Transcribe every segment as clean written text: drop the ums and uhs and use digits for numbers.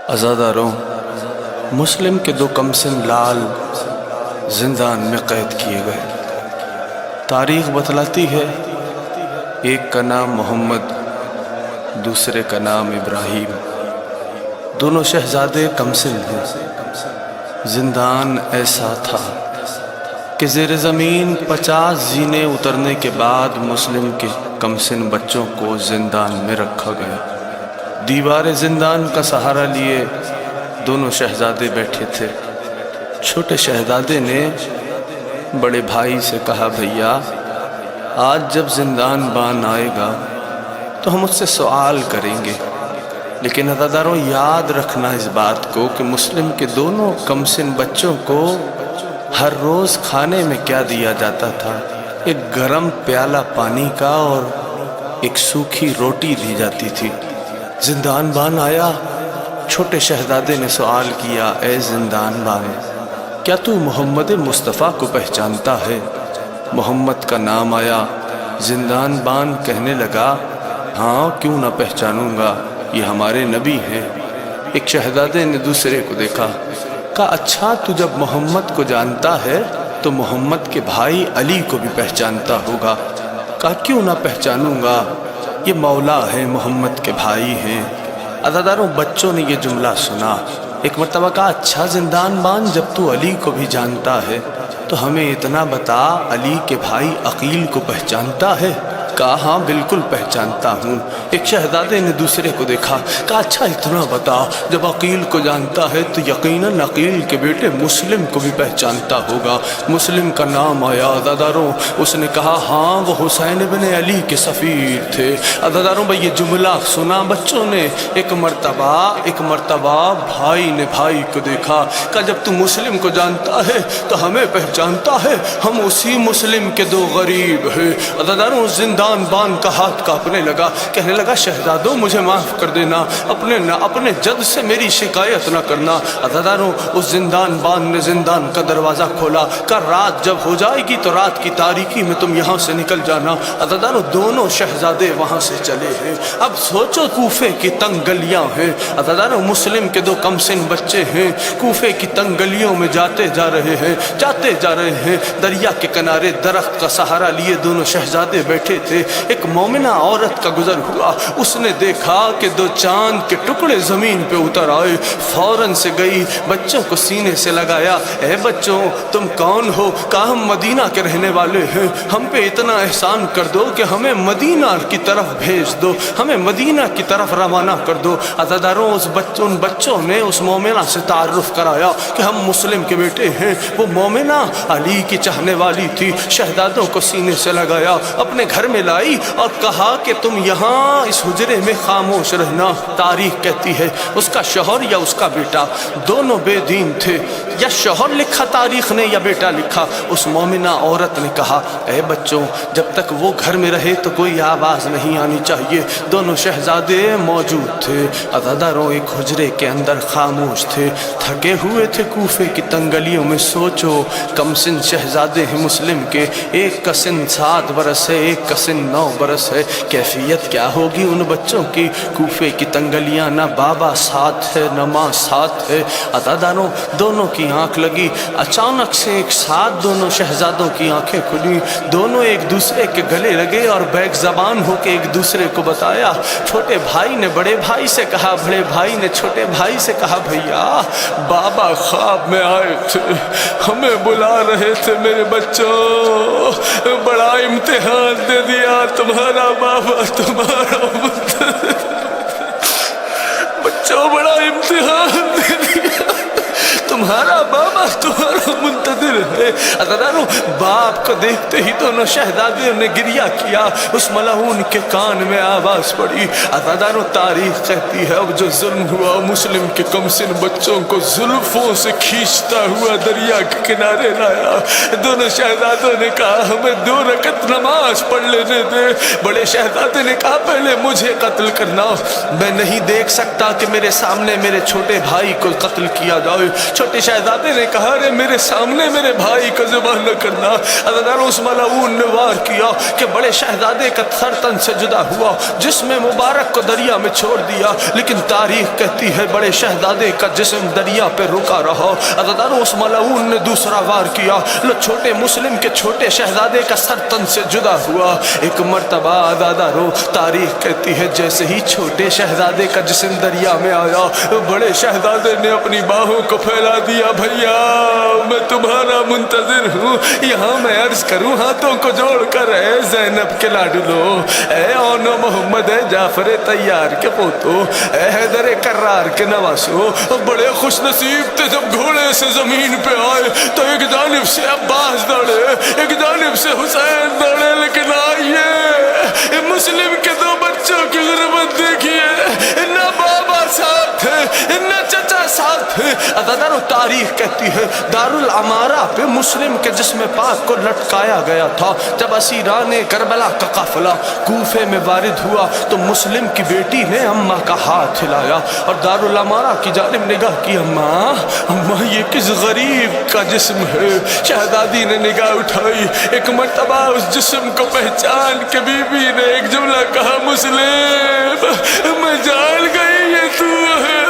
عزاداروں، مسلم کے دو کمسن لال زندان میں قید کیے گئے۔ تاریخ بتلاتی ہے ایک کا نام محمد، دوسرے کا نام ابراہیم۔ دونوں شہزادے کمسن ہیں۔ زندان ایسا تھا کہ زیر زمین 50 زینے اترنے کے بعد مسلم کے کمسن بچوں کو زندان میں رکھا گیا۔ دیوار زندان کا سہارا لیے دونوں شہزادے بیٹھے تھے۔ چھوٹے شہزادے نے بڑے بھائی سے کہا، بھیا آج جب زندان بان آئے گا تو ہم اس سے سوال کریں گے، لیکن عزاداروں یاد رکھنا اس بات کو کہ مسلم کے دونوں کمسن بچوں کو ہر روز کھانے میں کیا دیا جاتا تھا؟ ایک گرم پیالہ پانی کا اور ایک سوکھی روٹی دی جاتی تھی۔ زندان بان آیا۔ چھوٹے شہزادے نے سوال کیا، اے زندان بان، کیا تو محمد مصطفیٰ کو پہچانتا ہے؟ محمد کا نام آیا۔ زندان بان کہنے لگا، ہاں کیوں نہ پہچانوں گا، یہ ہمارے نبی ہیں۔ ایک شہزادے نے دوسرے کو دیکھا، کہا اچھا تو جب محمد کو جانتا ہے تو محمد کے بھائی علی کو بھی پہچانتا ہوگا۔ کہا کیوں نہ پہچانوں گا، یہ مولا ہیں، محمد کے بھائی ہیں۔ عزاداروں، بچوں نے یہ جملہ سنا۔ ایک مرتبہ کہا، اچھا زندان بان، جب تو علی کو بھی جانتا ہے تو ہمیں اتنا بتا، علی کے بھائی عقیل کو پہچانتا ہے؟ کہا ہاں بالکل پہچانتا ہوں۔ ایک شہزادے نے دوسرے کو دیکھا، کہا اچھا اتنا بتا، جب عقیل کو جانتا ہے تو یقیناً عقیل کے بیٹے مسلم کو بھی پہچانتا ہوگا۔ مسلم کا نام آیا۔ عزاداروں، اس نے کہا ہاں وہ حسین ابن علی کے سفیر تھے۔ عزاداروں بھائی یہ جملہ سنا بچوں نے۔ ایک مرتبہ بھائی نے بھائی کو دیکھا، کہا جب تو مسلم کو جانتا ہے تو ہمیں پہچانتا ہے، ہم اسی مسلم کے دو غریب ہیں۔ عزاداروں، زندان بان کا ہاتھ کانپنے لگا، کہنے لگا شہزادوں مجھے معاف کر دینا، اپنے جد سے میری شکایت نہ کرنا۔ عزاداروں، اس زندان بان نے زندان کا دروازہ کھولا، کہا رات جب ہو جائے گی تو رات کی تاریکی میں تم یہاں سے نکل جانا۔ عزاداروں، دونوں شہزادے وہاں سے چلے ہیں۔ اب سوچو کوفے کی تنگ گلیاں ہیں۔ عزاداروں، مسلم کے دو کمسن بچے ہیں، کوفے کی تنگ گلیوں میں جاتے جا رہے ہیں۔ دریا کے کنارے درخت کا سہارا لیے دونوں شہزادے بیٹھے تھے۔ ایک مومنہ عورت کا گزر ہوا، اس نے دیکھا کہ دو چاند کے ٹکڑے زمین پہ اتر آئے۔ فوراً سے گئی، بچوں کو سینے سے لگایا، اے بچوں تم کون ہو؟ کہا ہم مدینہ کے رہنے والے ہیں، ہم پہ اتنا احسان کر دو کہ ہمیں مدینہ کی طرف بھیج دو، ہمیں مدینہ کی طرف روانہ کر دو۔ عزاداروں، ان بچوں نے اس مومنہ سے تعارف کرایا کہ ہم مسلم کے بیٹے ہیں۔ وہ مومنہ علی کی چاہنے والی تھی۔ شہزادوں کو سینے سے لگایا، اپنے گھر میں لائی اور کہا کہ تم یہاں اس حجرے میں خاموش رہنا۔ تاریخ کہتی ہے اس کا شوہر یا اس کا بیٹا دونوں بے دین تھے، یا شوہر لکھا تاریخ نے یا بیٹا لکھا۔ اس مومنہ عورت نے کہا، اے بچوں جب تک وہ گھر میں رہے تو کوئی آواز نہیں آنی چاہیے۔ دونوں شہزادے موجود تھے۔ عزاداروں، ایک حجرے کے اندر خاموش تھے، تھکے ہوئے تھے کوفے کی تنگلیوں میں۔ سوچو کمسن شہزادے ہیں مسلم کے، ایک کا سن 7 برس ہے، ایک کا سن 9 برس ہے۔ کیفیت کیا ہوگی ان بچوں کی؟ کوفے کی تنگلیاں، نہ بابا ساتھ ہے نہ ماں ساتھ ہے۔ عزاداروں، دونوں کی آنکھ لگی۔ اچانک سے ایک ساتھ دونوں شہزادوں کی آنکھیں کھلی، دونوں ایک دوسرے کے گلے لگے اور بیک زبان ہو کے ایک دوسرے کو بتایا۔ چھوٹے بھائی نے بڑے بھائی سے کہا، بڑے بھائی نے چھوٹے بھائی سے کہا، بھیا بابا خواب میں آئے تھے، ہمیں بلا رہے تھے، میرے بچوں بڑا امتحان دے دیا تمہارا بابا، تمہارا بچوں بڑا امتحان دے دیا تمہارا بابا، تمہارا منتظر ہے۔ عزاداروں، باپ کو دیکھتے ہی دونوں شہزادوں نے گریہ کیا۔ اس ملعون کے کان میں آواز پڑی۔ عزاداروں، تاریخ کہتی ہے اب جو ظلم ہوا، مسلم کے کمسن بچوں کو زلفوں سے کھینچتا ہوا دریا کے کنارے لایا۔ دونوں شہزادوں نے کہا ہمیں 2 رکعت نماز پڑھ لینے دے۔ بڑے شہزادے نے کہا پہلے مجھے قتل کرنا، میں نہیں دیکھ سکتا کہ میرے سامنے میرے چھوٹے بھائی کو قتل کیا جائے۔ چھوٹے شہزادے نے کہا ارے میرے سامنے میرے بھائی کو ذبح نہ کرنا. عزیزان اس ملعون نے وار کیا کہ بڑے شہزادے کا سر تن سے جدا ہوا، جسم مبارک کو دریا میں چھوڑ دیا، لیکن تاریخ کہتی ہے بڑے شہزادے کا جسم دریا پہ رکا رہا. عزیزان اس ملعون نے دوسرا وار کیا، چھوٹے مسلم کے چھوٹے شہزادے کا سر تن سے جدا ہوا. ایک مرتبہ عزیزانو تاریخ کہتی ہے جیسے ہی چھوٹے شہزادے کا جسم دریا میں آیا، بڑے شہزادے نے اپنی باہوں کو پھیلا دیا. بھیا میں تمہارا منتظر ہوں، یہاں میں عرض کروں ہاتھوں کو جوڑ کر اے زینب کے لاڈلو، اے اون محمد، اے جعفر طیار کے پوتو، اے حیدر کرار کے نواسو، بڑے خوش نصیب تھے جب گھوڑے سے زمین پہ آئے تو ایک جانب سے عباس دوڑے، ایک جانب سے حسین دوڑے، لیکن آئیے مسلم کے دو بچوں کی غربت دیکھیے، نہ بابا ساتھ تھے نہ چچا ساتھ تھے. عزیزانو تاریخ کہتی ہے دارالعمارہ پہ مسلم کے جسم پاک کو لٹکایا گیا تھا. جب اسیران کربلا کا قافلہ کوفے میں وارد ہوا تو مسلم کی بیٹی نے اماں کا ہاتھ ہلایا اور دارالعمارہ کی جانب نگاہ کی. اماں یہ کس غریب کا جسم ہے؟ شہزادی نے نگاہ اٹھائی، ایک مرتبہ اس جسم کو پہچان کے بی بی نے ایک جملہ کہا، مسلم میں جان گئی یہ تو ہے.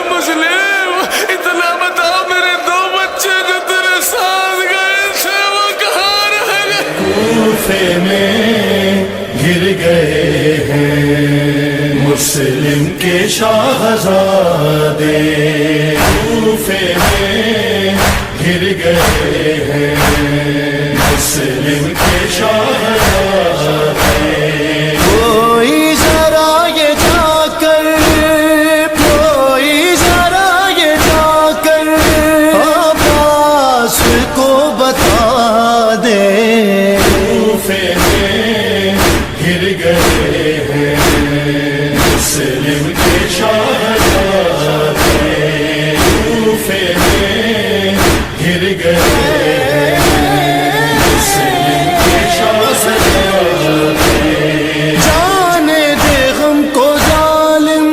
مسلم اتنا بتا میرے دو بچے جو تیرے ساتھ گئے تھے وہ کہاں رہ گئے؟ کوفے میں گر گئے ہیں مسلم کے شاہزادے، کوفے میں گر گئے ہیں مسلم کے شاہزادے. کوئی ذرا یہ جا کر، کوئی ذرا یہ جا کر عباس کو بتا دے، کوفے میں گر گئے ہیں مسلم کے شاہزادے، کوفے میں گر گئے ہیں مسلم کے شاہزادے. جانے دے غم کو ظالم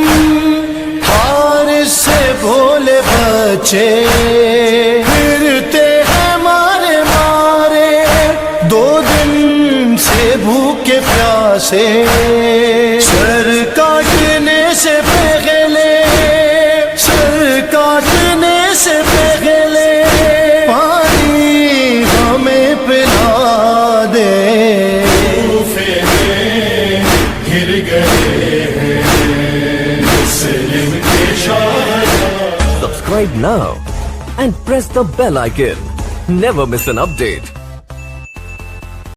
حارث سے بھولے بچے، پھرتے ہیں مارے مارے 2 دن سے بھوکے پیاسے، سر کاٹنے سے پہلے، سر کاٹنے سے پہلے پانی ہمیں پلا دے. کوفے میں گر گئے ہیں مسلم کے شاہزادے. Subscribe now and press the bell icon. Never miss an update.